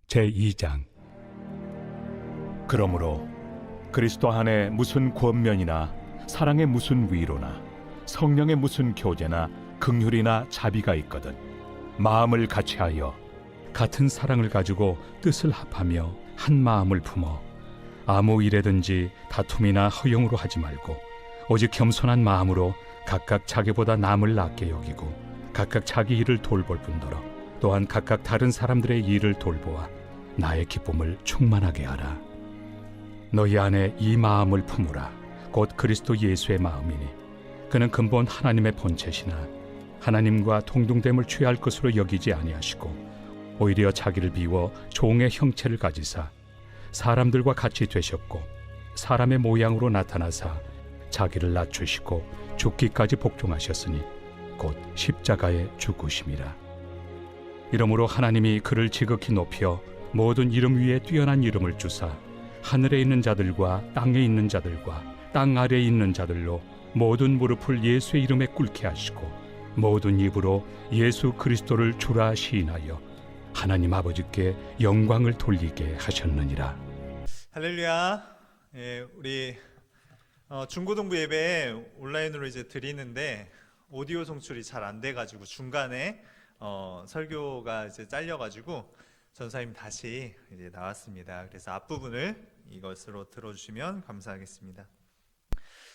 제2장. 그러므로 그리스도 안에 무슨 권면이나 사랑의 무슨 위로나 성령의 무슨 교제나 긍휼이나 자비가 있거든 마음을 같이하여 같은 사랑을 가지고 뜻을 합하며 한 마음을 품어 아무 일에든지 다툼이나 허용으로 하지 말고 오직 겸손한 마음으로 각각 자기보다 남을 낫게 여기고 각각 자기 일을 돌볼 뿐더러 또한 각각 다른 사람들의 일을 돌보아 나의 기쁨을 충만하게 하라. 너희 안에 이 마음을 품으라. 곧 그리스도 예수의 마음이니 그는 근본 하나님의 본체시나 하나님과 동등됨을 취할 것으로 여기지 아니하시고 오히려 자기를 비워 종의 형체를 가지사 사람들과 같이 되셨고 사람의 모양으로 나타나사 자기를 낮추시고 죽기까지 복종하셨으니 곧 십자가에 죽으심이라. 이러므로 하나님이 그를 지극히 높여 모든 이름 위에 뛰어난 이름을 주사 하늘에 있는 자들과 땅에 있는 자들과 땅 아래에 있는 자들로 모든 무릎을 예수의 이름에 꿇게 하시고 모든 입으로 예수 그리스도를 주라 시인하여 하나님 아버지께 영광을 돌리게 하셨느니라. 할렐루야. 우리 중고등부 예배 온라인으로 이제 드리는데 오디오 송출이 잘 안 돼가지고 중간에 설교가 이제 잘려가지고 전사님 다시 이제 나왔습니다. 그래서 앞부분을 이것으로 들어주시면 감사하겠습니다.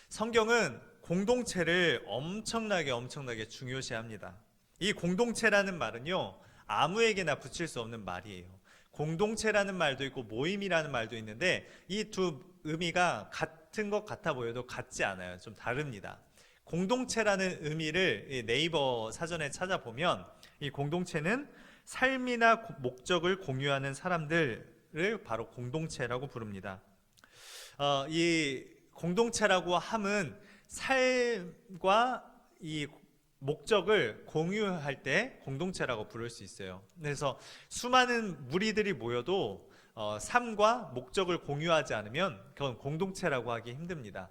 성경은 공동체를 엄청나게 중요시합니다. 이 공동체라는 말은요, 아무에게나 붙일 수 없는 말이에요. 공동체라는 말도 있고 모임이라는 말도 있는데 이 두 의미가 같은 것 같아 보여도 같지 않아요. 좀 다릅니다. 공동체라는 의미를 네이버 사전에 찾아보면 이 공동체는 삶이나 목적을 공유하는 사람들을 바로 공동체라고 부릅니다. 이 공동체라고 함은 삶과 이 목적을 공유할 때 공동체라고 부를 수 있어요. 그래서 수많은 무리들이 모여도 삶과 목적을 공유하지 않으면 그건 공동체라고 하기 힘듭니다.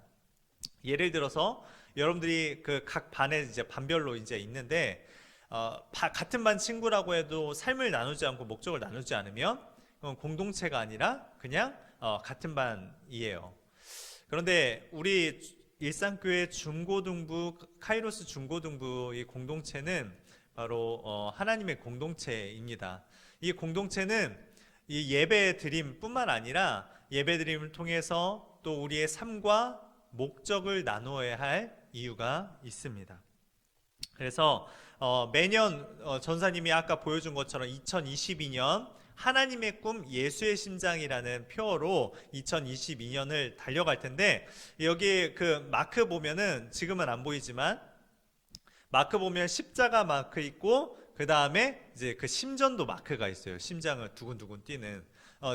예를 들어서 여러분들이 그 각 반에 이제 반별로 이제 있는데 같은 반 친구라고 해도 삶을 나누지 않고 목적을 나누지 않으면 그건 공동체가 아니라 그냥 같은 반이에요. 그런데 우리 일산교회 중고등부 카이로스 중고등부 이 공동체는 바로 하나님의 공동체입니다. 이 공동체는 이 예배 드림뿐만 아니라 예배 드림을 통해서 또 우리의 삶과 목적을 나누어야 할 이유가 있습니다. 그래서 매년 전사님이 아까 보여준 것처럼 2022년 하나님의 꿈 예수의 심장이라는 표어로 2022년을 달려갈 텐데 여기 그 마크 보면은 지금은 안 보이지만 마크 보면 십자가 마크 있고 그 다음에 이제 그 심전도 마크가 있어요. 심장을 두근두근 뛰는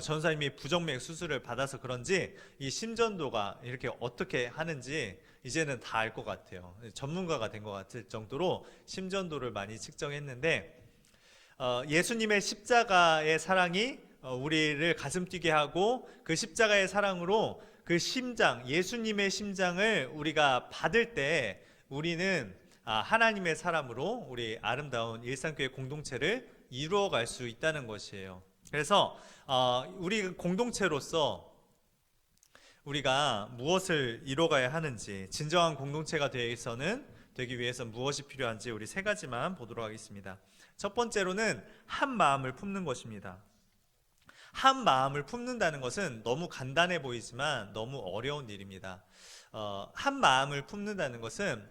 전사님이 부정맥 수술을 받아서 그런지 이 심전도가 이렇게 어떻게 하는지 이제는 다 알 것 같아요. 전문가가 된 것 같을 정도로 심전도를 많이 측정했는데 예수님의 십자가의 사랑이 우리를 가슴 뛰게 하고 그 십자가의 사랑으로 그 심장, 예수님의 심장을 우리가 받을 때 우리는 하나님의 사람으로 우리 아름다운 일산교회 공동체를 이루어갈 수 있다는 것이에요. 그래서 우리 공동체로서 우리가 무엇을 이뤄가야 하는지, 진정한 공동체가 되기 위해서 무엇이 필요한지 우리 세 가지만 보도록 하겠습니다. 첫 번째로는 한 마음을 품는 것입니다. 한 마음을 품는다는 것은 너무 간단해 보이지만 너무 어려운 일입니다. 한 마음을 품는다는 것은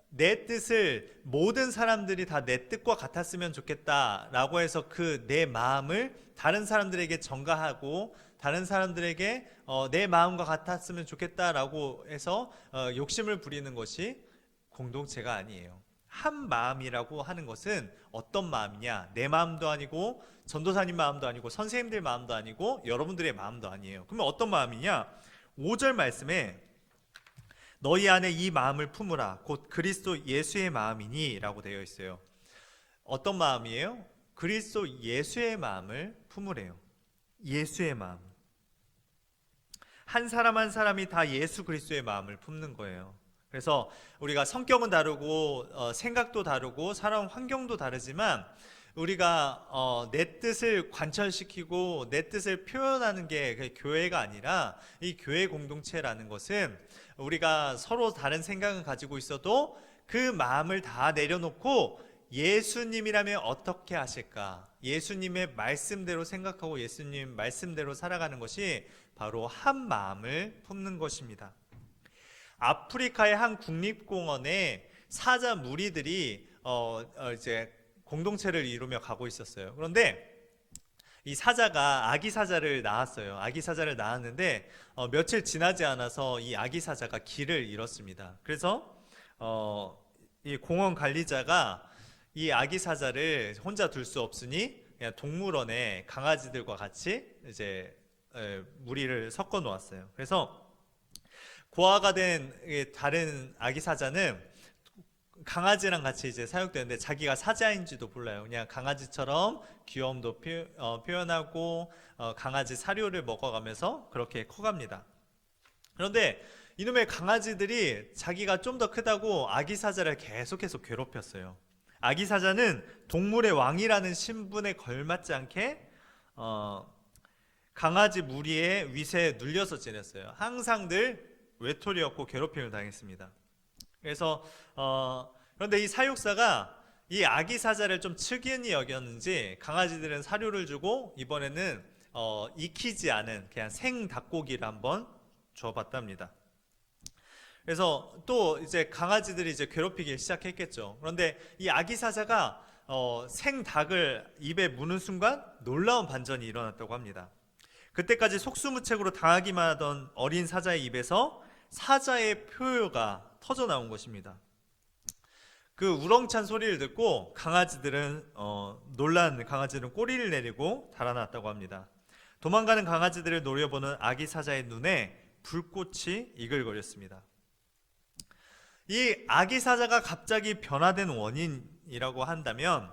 내 뜻을 모든 사람들이 다 내 뜻과 같았으면 좋겠다라고 해서 그 내 마음을 다른 사람들에게 전가하고 다른 사람들에게 내 마음과 같았으면 좋겠다라고 해서 욕심을 부리는 것이 공동체가 아니에요. 한 마음이라고 하는 것은 어떤 마음이냐? 내 마음도 아니고 전도사님 마음도 아니고 선생님들 마음도 아니고 여러분들의 마음도 아니에요. 그러면 어떤 마음이냐? 5절 말씀에 너희 안에 이 마음을 품으라 곧 그리스도 예수의 마음이니 라고 되어 있어요. 어떤 마음이에요? 그리스도 예수의 마음을 품으래요. 예수의 마음. 한 사람 한 사람이 다 예수 그리스도의 마음을 품는 거예요. 그래서 우리가 성격은 다르고 생각도 다르고 살아온 환경도 다르지만 우리가 내 뜻을 관철시키고 내 뜻을 표현하는 게 교회가 아니라, 이 교회 공동체라는 것은 우리가 서로 다른 생각을 가지고 있어도 그 마음을 다 내려놓고 예수님이라면 어떻게 하실까, 예수님의 말씀대로 생각하고 예수님 말씀대로 살아가는 것이 바로 한 마음을 품는 것입니다. 아프리카의 한 국립공원에 사자 무리들이 이제 공동체를 이루며 가고 있었어요. 그런데 이 사자가 아기 사자를 낳았어요. 아기 사자를 낳았는데 며칠 지나지 않아서 이 아기 사자가 길을 잃었습니다. 그래서 이 공원 관리자가 이 아기 사자를 혼자 둘 수 없으니 그냥 동물원에 강아지들과 같이 이제 무리를 섞어 놓았어요. 그래서 고아가 된 다른 아기 사자는 강아지랑 같이 이제 사육되는데 자기가 사자인지도 몰라요. 그냥 강아지처럼 귀여움도 표현하고 강아지 사료를 먹어가면서 그렇게 커갑니다. 그런데 이놈의 강아지들이 자기가 좀 더 크다고 아기 사자를 계속해서 괴롭혔어요. 아기 사자는 동물의 왕이라는 신분에 걸맞지 않게 강아지 무리의 위세에 눌려서 지냈어요. 항상 늘 외톨이였고 괴롭힘을 당했습니다. 그래서 그런데 이 사육사가 이 아기 사자를 좀 측은히 여겼는지 강아지들은 사료를 주고 이번에는 익히지 않은 그냥 생 닭고기를 한번 줘봤답니다. 그래서 또 이제 강아지들이 이제 괴롭히기 시작했겠죠. 그런데 이 아기 사자가 생 닭을 입에 무는 순간 놀라운 반전이 일어났다고 합니다. 그때까지 속수무책으로 당하기만 하던 어린 사자의 입에서 사자의 표효가 터져 나온 것입니다. 그 우렁찬 소리를 듣고 강아지들은 놀란 강아지들은 꼬리를 내리고 달아났다고 합니다. 도망가는 강아지들을 노려보는 아기 사자의 눈에 불꽃이 이글거렸습니다. 이 아기 사자가 갑자기 변화된 원인이라고 한다면,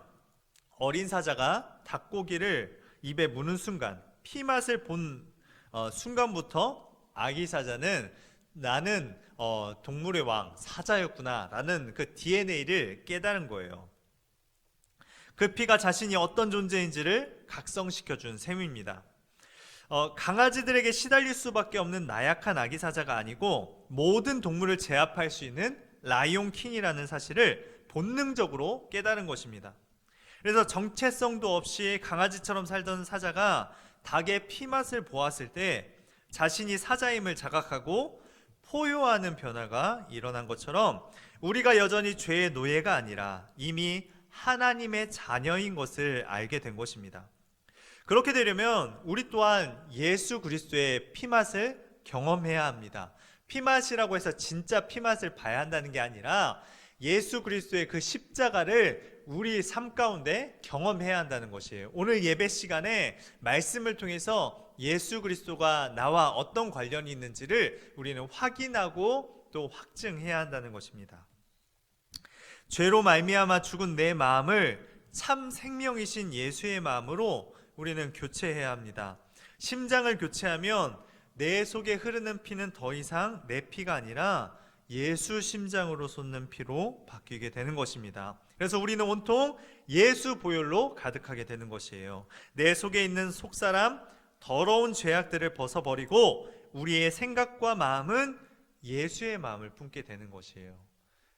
어린 사자가 닭고기를 입에 무는 순간, 피맛을 본 순간부터 아기 사자는 나는 동물의 왕 사자였구나 라는 그 DNA를 깨달은 거예요. 그 피가 자신이 어떤 존재인지를 각성시켜 준 셈입니다. 강아지들에게 시달릴 수밖에 없는 나약한 아기 사자가 아니고 모든 동물을 제압할 수 있는 라이온 킹이라는 사실을 본능적으로 깨달은 것입니다. 그래서 정체성도 없이 강아지처럼 살던 사자가 닭의 피맛을 보았을 때 자신이 사자임을 자각하고 포효하는 변화가 일어난 것처럼, 우리가 여전히 죄의 노예가 아니라 이미 하나님의 자녀인 것을 알게 된 것입니다. 그렇게 되려면 우리 또한 예수 그리스도의 피맛을 경험해야 합니다. 피맛이라고 해서 진짜 피맛을 봐야 한다는 게 아니라 예수 그리스도의 그 십자가를 우리 삶 가운데 경험해야 한다는 것이에요. 오늘 예배 시간에 말씀을 통해서 예수 그리스도가 나와 어떤 관련이 있는지를 우리는 확인하고 또 확증해야 한다는 것입니다. 죄로 말미암아 죽은 내 마음을 참 생명이신 예수의 마음으로 우리는 교체해야 합니다. 심장을 교체하면 내 속에 흐르는 피는 더 이상 내 피가 아니라 예수 심장으로 솟는 피로 바뀌게 되는 것입니다. 그래서 우리는 온통 예수 보혈로 가득하게 되는 것이에요. 내 속에 있는 속사람, 더러운 죄악들을 벗어버리고 우리의 생각과 마음은 예수의 마음을 품게 되는 것이에요.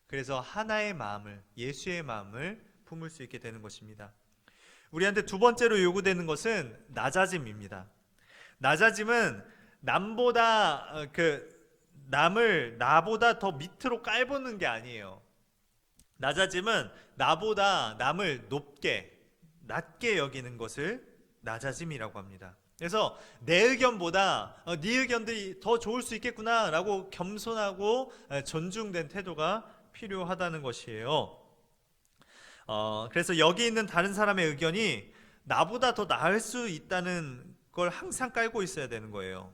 그래서 하나의 마음을, 예수의 마음을 품을 수 있게 되는 것입니다. 우리한테 두 번째로 요구되는 것은 낮아짐입니다. 낮아짐은 남을 나보다 더 밑으로 깔보는 게 아니에요. 낮아짐은 나보다 남을 낮게 여기는 것을 낮아짐이라고 합니다. 그래서 내 의견보다 네 의견들이 더 좋을 수 있겠구나 라고 겸손하고 존중된 태도가 필요하다는 것이에요. 그래서 여기 있는 다른 사람의 의견이 나보다 더 나을 수 있다는 걸 항상 깔고 있어야 되는 거예요.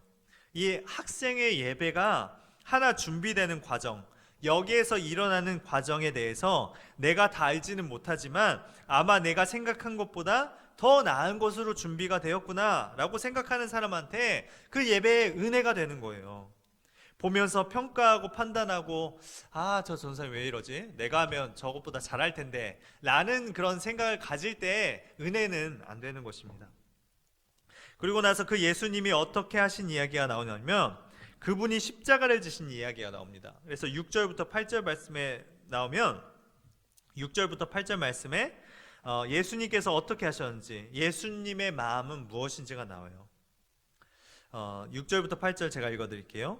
이 학생의 예배가 하나 준비되는 과정, 여기에서 일어나는 과정에 대해서 내가 다 알지는 못하지만 아마 내가 생각한 것보다 더 나은 것으로 준비가 되었구나 라고 생각하는 사람한테 그 예배의 은혜가 되는 거예요. 보면서 평가하고 판단하고 저 전사님 왜 이러지? 내가 하면 저것보다 잘할 텐데 라는 그런 생각을 가질 때 은혜는 안 되는 것입니다. 그리고 나서 그 예수님이 어떻게 하신 이야기가 나오냐면 그분이 십자가를 지신 이야기가 나옵니다. 그래서 6절부터 8절 말씀에 나오면 6절부터 8절 말씀에 예수님께서 어떻게 하셨는지, 예수님의 마음은 무엇인지가 나와요. 6절부터 8절 제가 읽어드릴게요.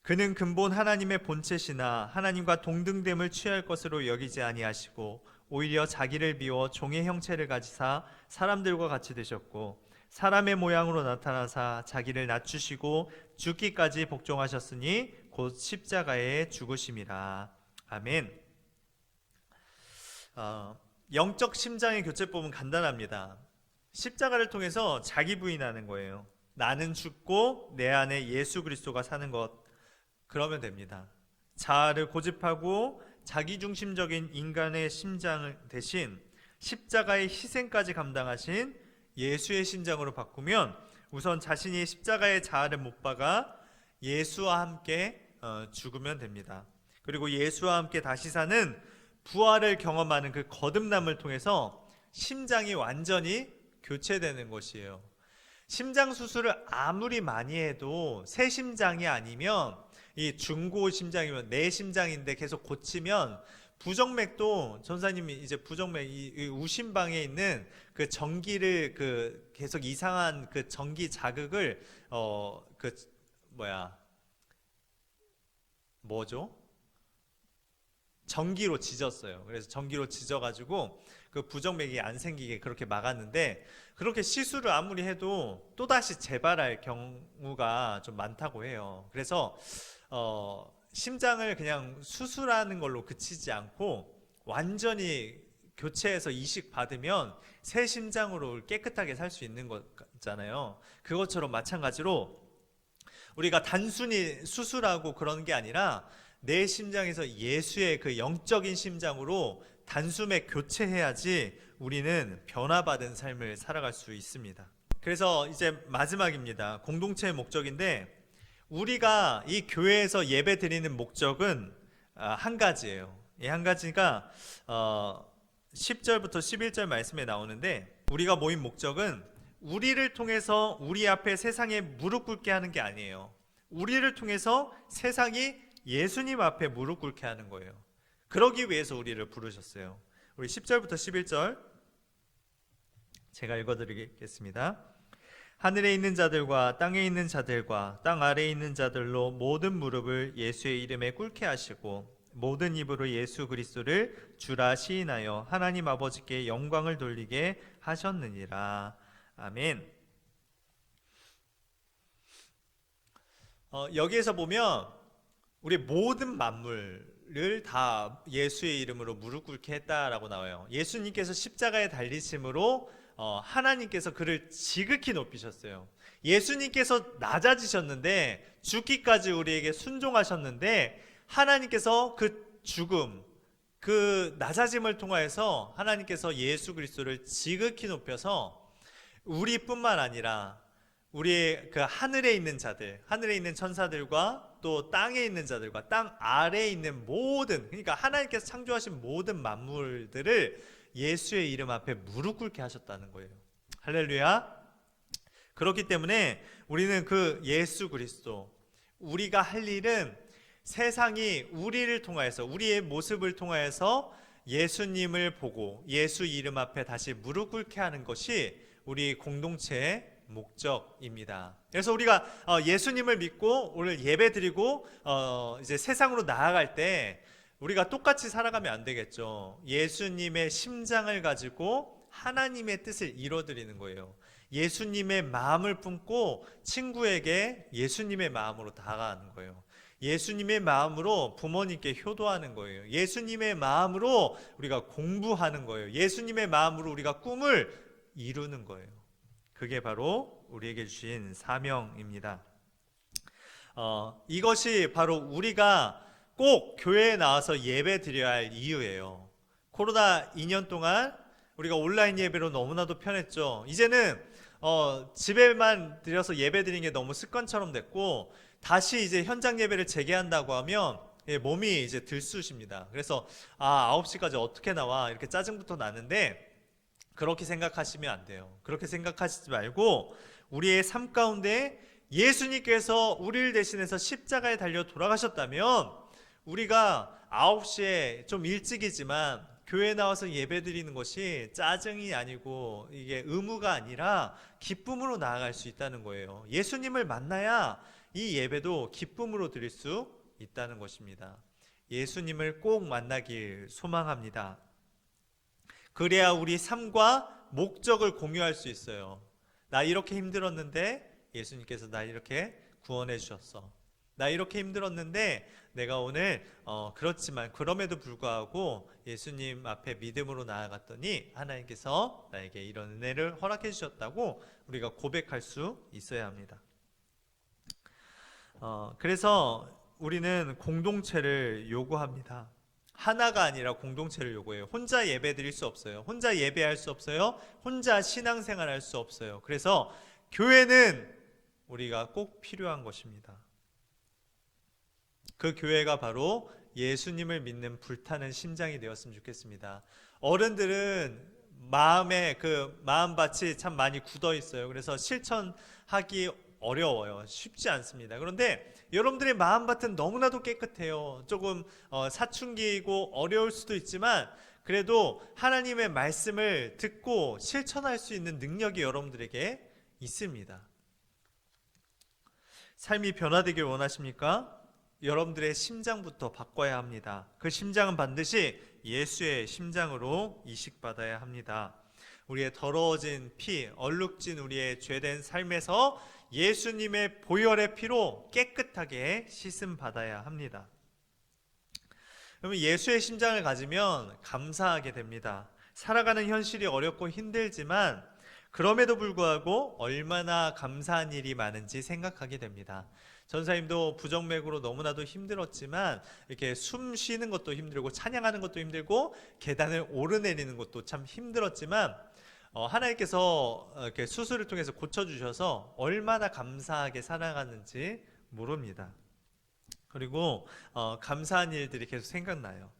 그는 근본 하나님의 본체시나 하나님과 동등됨을 취할 것으로 여기지 아니하시고 오히려 자기를 비워 종의 형체를 가지사 사람들과 같이 되셨고 사람의 모양으로 나타나사 자기를 낮추시고 죽기까지 복종하셨으니 곧 십자가에 죽으심이라. 아멘. 영적 심장의 교체법은 간단합니다. 십자가를 통해서 자기 부인하는 거예요. 나는 죽고 내 안에 예수 그리스도가 사는 것, 그러면 됩니다. 자아를 고집하고 자기중심적인 인간의 심장을 대신 십자가의 희생까지 감당하신 예수의 심장으로 바꾸면 우선 자신이 십자가의 자아를 못 박아 예수와 함께 죽으면 됩니다. 그리고 예수와 함께 다시 사는 부활을 경험하는 그 거듭남을 통해서 심장이 완전히 교체되는 것이에요. 심장 수술을 아무리 많이 해도 새 심장이 아니면, 이 중고 심장이면 내 심장인데 계속 고치면 부정맥도, 전사님이 이제 부정맥 이 우심방에 있는 그 전기를 계속 이상한 그 전기 자극을 전기로 지졌어요. 그래서 전기로 지져가지고 그 부정맥이 안 생기게 그렇게 막았는데, 그렇게 시술을 아무리 해도 또다시 재발할 경우가 좀 많다고 해요. 그래서 심장을 그냥 수술하는 걸로 그치지 않고 완전히 교체해서 이식 받으면 새 심장으로 깨끗하게 살 수 있는 거잖아요. 그것처럼 마찬가지로 우리가 단순히 수술하고 그런 게 아니라 내 심장에서 예수의 그 영적인 심장으로 단숨에 교체해야지 우리는 변화받은 삶을 살아갈 수 있습니다. 그래서 이제 마지막입니다. 공동체의 목적인데, 우리가 이 교회에서 예배 드리는 목적은 한 가지예요. 이 한 가지가 10절부터 11절 말씀에 나오는데, 우리가 모인 목적은 우리를 통해서 우리 앞에 세상에 무릎 꿇게 하는 게 아니에요. 우리를 통해서 세상이 예수님 앞에 무릎 꿇게 하는 거예요. 그러기 위해서 우리를 부르셨어요. 우리 10절부터 11절 제가 읽어드리겠습니다. 하늘에 있는 자들과 땅에 있는 자들과 땅 아래에 있는 자들로 모든 무릎을 예수의 이름에 꿇게 하시고 모든 입으로 예수 그리스도를 주라 시인하여 하나님 아버지께 영광을 돌리게 하셨느니라. 아멘. 여기에서 보면 우리 모든 만물을 다 예수의 이름으로 무릎 꿇게 했다라고 나와요. 예수님께서 십자가에 달리심으로 하나님께서 그를 지극히 높이셨어요. 예수님께서 낮아지셨는데, 죽기까지 우리에게 순종하셨는데, 하나님께서 그 죽음, 그 낮아짐을 통하여서 하나님께서 예수 그리스도를 지극히 높여서 우리뿐만 아니라 우리의 그 하늘에 있는 자들, 하늘에 있는 천사들과 또 땅에 있는 자들과 땅 아래에 있는 모든, 그러니까 하나님께서 창조하신 모든 만물들을 예수의 이름 앞에 무릎 꿇게 하셨다는 거예요. 할렐루야. 그렇기 때문에 우리는 그 예수 그리스도, 우리가 할 일은 세상이 우리를 통하여서, 우리의 모습을 통하여서 예수님을 보고 예수 이름 앞에 다시 무릎 꿇게 하는 것이 우리 공동체의 목적입니다. 그래서 우리가 예수님을 믿고 오늘 예배 드리고 이제 세상으로 나아갈 때 우리가 똑같이 살아가면 안 되겠죠. 예수님의 심장을 가지고 하나님의 뜻을 이뤄드리는 거예요. 예수님의 마음을 품고 친구에게 예수님의 마음으로 다가가는 거예요. 예수님의 마음으로 부모님께 효도하는 거예요. 예수님의 마음으로 우리가 공부하는 거예요. 예수님의 마음으로 우리가 꿈을 이루는 거예요. 그게 바로 우리에게 주신 사명입니다. 이것이 바로 우리가 꼭 교회에 나와서 예배 드려야 할 이유예요. 코로나 2년 동안 우리가 온라인 예배로 너무나도 편했죠. 이제는 집에만 드려서 예배 드리는 게 너무 습관처럼 됐고, 다시 이제 현장 예배를 재개한다고 하면 몸이 이제 들쑤십니다. 그래서 9시까지 어떻게 나와 이렇게 짜증부터 나는데, 그렇게 생각하시면 안 돼요. 그렇게 생각하시지 말고 우리의 삶 가운데 예수님께서 우리를 대신해서 십자가에 달려 돌아가셨다면, 우리가 9시에 좀 일찍이지만 교회 나와서 예배 드리는 것이 짜증이 아니고 이게 의무가 아니라 기쁨으로 나아갈 수 있다는 거예요. 예수님을 만나야 이 예배도 기쁨으로 드릴 수 있다는 것입니다. 예수님을 꼭 만나길 소망합니다. 그래야 우리 삶과 목적을 공유할 수 있어요. 나 이렇게 힘들었는데 예수님께서 나 이렇게 구원해 주셨어. 나 이렇게 힘들었는데 내가 오늘 그렇지만 그럼에도 불구하고 예수님 앞에 믿음으로 나아갔더니 하나님께서 나에게 이런 은혜를 허락해 주셨다고 우리가 고백할 수 있어야 합니다. 그래서 우리는 공동체를 요구합니다. 하나가 아니라 공동체를 요구해요. 혼자 예배 드릴 수 없어요. 혼자 예배할 수 없어요. 혼자 신앙생활 할 수 없어요. 그래서 교회는 우리가 꼭 필요한 것입니다. 그 교회가 바로 예수님을 믿는 불타는 심장이 되었으면 좋겠습니다. 어른들은 마음에 그 마음밭이 참 많이 굳어 있어요. 그래서 실천하기 어려워요. 쉽지 않습니다. 그런데 여러분들의 마음밭은 너무나도 깨끗해요. 조금 사춘기이고 어려울 수도 있지만 그래도 하나님의 말씀을 듣고 실천할 수 있는 능력이 여러분들에게 있습니다. 삶이 변화되길 원하십니까? 여러분들의 심장부터 바꿔야 합니다. 그 심장은 반드시 예수의 심장으로 이식받아야 합니다. 우리의 더러워진 피, 얼룩진 우리의 죄된 삶에서 예수님의 보혈의 피로 깨끗하게 씻음 받아야 합니다. 그러면 예수의 심장을 가지면 감사하게 됩니다. 살아가는 현실이 어렵고 힘들지만 그럼에도 불구하고 얼마나 감사한 일이 많은지 생각하게 됩니다. 전사님도 부정맥으로 너무나도 힘들었지만 이렇게 숨 쉬는 것도 힘들고 찬양하는 것도 힘들고 계단을 오르내리는 것도 참 힘들었지만 하나님께서 이렇게 수술을 통해서 고쳐주셔서 얼마나 감사하게 살아가는지 모릅니다. 그리고 감사한 일들이 계속 생각나요.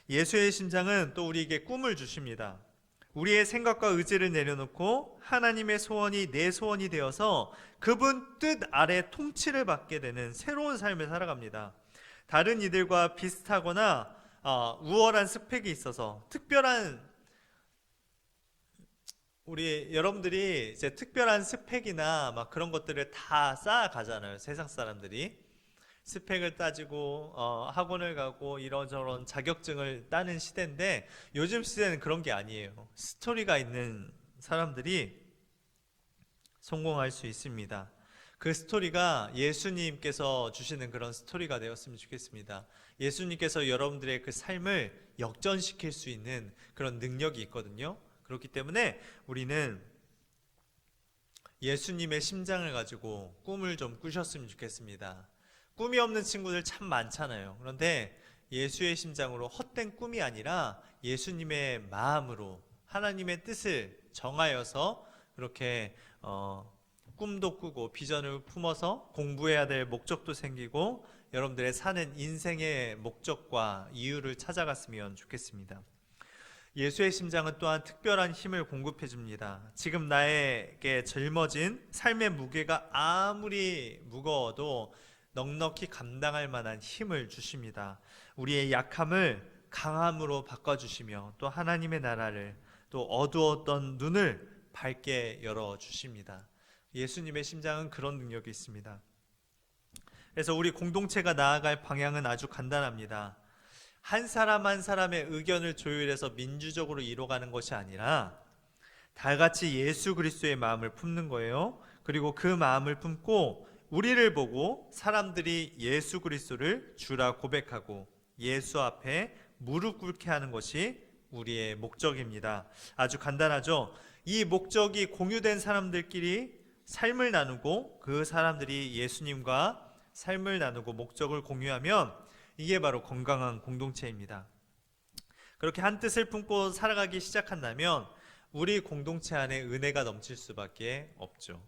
예수의 심장은 또 우리에게 꿈을 주십니다. 우리의 생각과 의지를 내려놓고 하나님의 소원이 내 소원이 되어서 그분 뜻 아래 통치를 받게 되는 새로운 삶을 살아갑니다. 다른 이들과 비슷하거나 우월한 스펙이 있어서 특별한 우리 여러분들이 이제 특별한 스펙이나 막 그런 것들을 다 쌓아가잖아요. 세상 사람들이 스펙을 따지고 학원을 가고 이런저런 자격증을 따는 시대인데 요즘 시대는 그런 게 아니에요. 스토리가 있는 사람들이 성공할 수 있습니다. 그 스토리가 예수님께서 주시는 그런 스토리가 되었으면 좋겠습니다. 예수님께서 여러분들의 그 삶을 역전시킬 수 있는 그런 능력이 있거든요. 그렇기 때문에 우리는 예수님의 심장을 가지고 꿈을 좀 꾸셨으면 좋겠습니다. 꿈이 없는 친구들 참 많잖아요. 그런데 예수의 심장으로 헛된 꿈이 아니라 예수님의 마음으로 하나님의 뜻을 정하여서 그렇게 꿈도 꾸고 비전을 품어서 공부해야 될 목적도 생기고 여러분들의 사는 인생의 목적과 이유를 찾아갔으면 좋겠습니다. 예수의 심장은 또한 특별한 힘을 공급해 줍니다. 지금 나에게 짊어진 삶의 무게가 아무리 무거워도 넉넉히 감당할 만한 힘을 주십니다. 우리의 약함을 강함으로 바꿔주시며 또 하나님의 나라를 또 어두웠던 눈을 밝게 열어주십니다. 예수님의 심장은 그런 능력이 있습니다. 그래서 우리 공동체가 나아갈 방향은 아주 간단합니다. 한 사람 한 사람의 의견을 조율해서 민주적으로 이뤄가는 것이 아니라 다 같이 예수 그리스도의 마음을 품는 거예요. 그리고 그 마음을 품고 우리를 보고 사람들이 예수 그리스도를 주라 고백하고 예수 앞에 무릎 꿇게 하는 것이 우리의 목적입니다. 아주 간단하죠. 이 목적이 공유된 사람들끼리 삶을 나누고 그 사람들이 예수님과 삶을 나누고 목적을 공유하면 이게 바로 건강한 공동체입니다. 그렇게 한 뜻을 품고 살아가기 시작한다면 우리 공동체 안에 은혜가 넘칠 수밖에 없죠.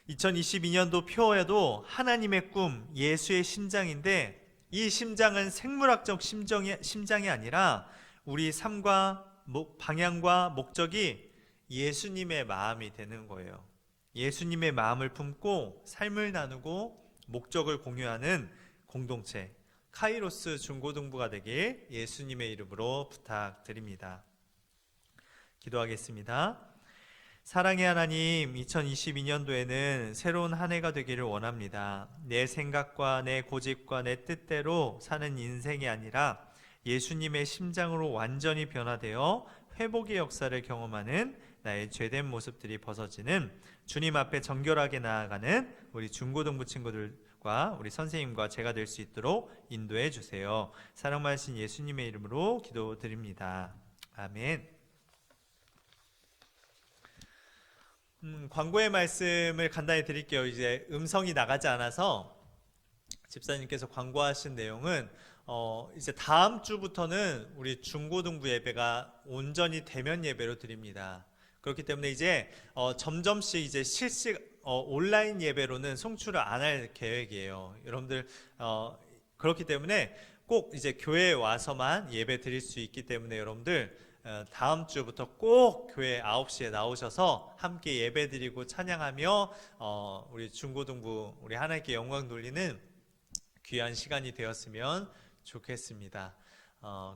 2022년도 표어에도 하나님의 꿈, 예수의 심장인데 이 심장은 생물학적 심장이 아니라 우리 삶과 방향과 목적이 예수님의 마음이 되는 거예요. 예수님의 마음을 품고 삶을 나누고 목적을 공유하는 공동체, 카이로스 중고등부가 되길 예수님의 이름으로 부탁드립니다. 기도하겠습니다. 사랑의 하나님, 2022년도에는 새로운 한 해가 되기를 원합니다. 내 생각과 내 고집과 내 뜻대로 사는 인생이 아니라 예수님의 심장으로 완전히 변화되어 회복의 역사를 경험하는 나의 죄된 모습들이 벗어지는 주님 앞에 정결하게 나아가는 우리 중고등부 친구들과 우리 선생님과 제가 될 수 있도록 인도해 주세요. 사랑 많으신 예수님의 이름으로 기도드립니다. 아멘. 광고의 말씀을 간단히 드릴게요. 이제 음성이 나가지 않아서 집사님께서 광고하신 내용은 이제 다음 주부터는 우리 중고등부 예배가 온전히 대면 예배로 드립니다. 그렇기 때문에 이제 점점씩 이제 온라인 예배로는 송출을 안 할 계획이에요. 여러분들 그렇기 때문에 꼭 이제 교회에 와서만 예배 드릴 수 있기 때문에 여러분들 다음 주부터 꼭 교회 9시에 나오셔서 함께 예배 드리고 찬양하며 우리 중고등부 우리 하나님께 영광 돌리는 귀한 시간이 되었으면 좋겠습니다.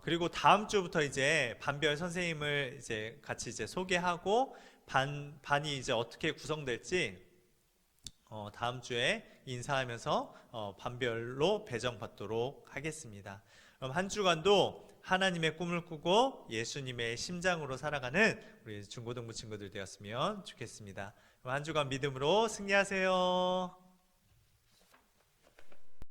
그리고 다음 주부터 이제 반별 선생님을 이제 같이 이제 소개하고 반이 이제 어떻게 구성될지 다음 주에 인사하면서 반별로 배정받도록 하겠습니다. 그럼 한 주간도 하나님의 꿈을 꾸고 예수님의 심장으로 살아가는 우리 중고등부 친구들 되었으면 좋겠습니다. 그럼 한 주간 믿음으로 승리하세요.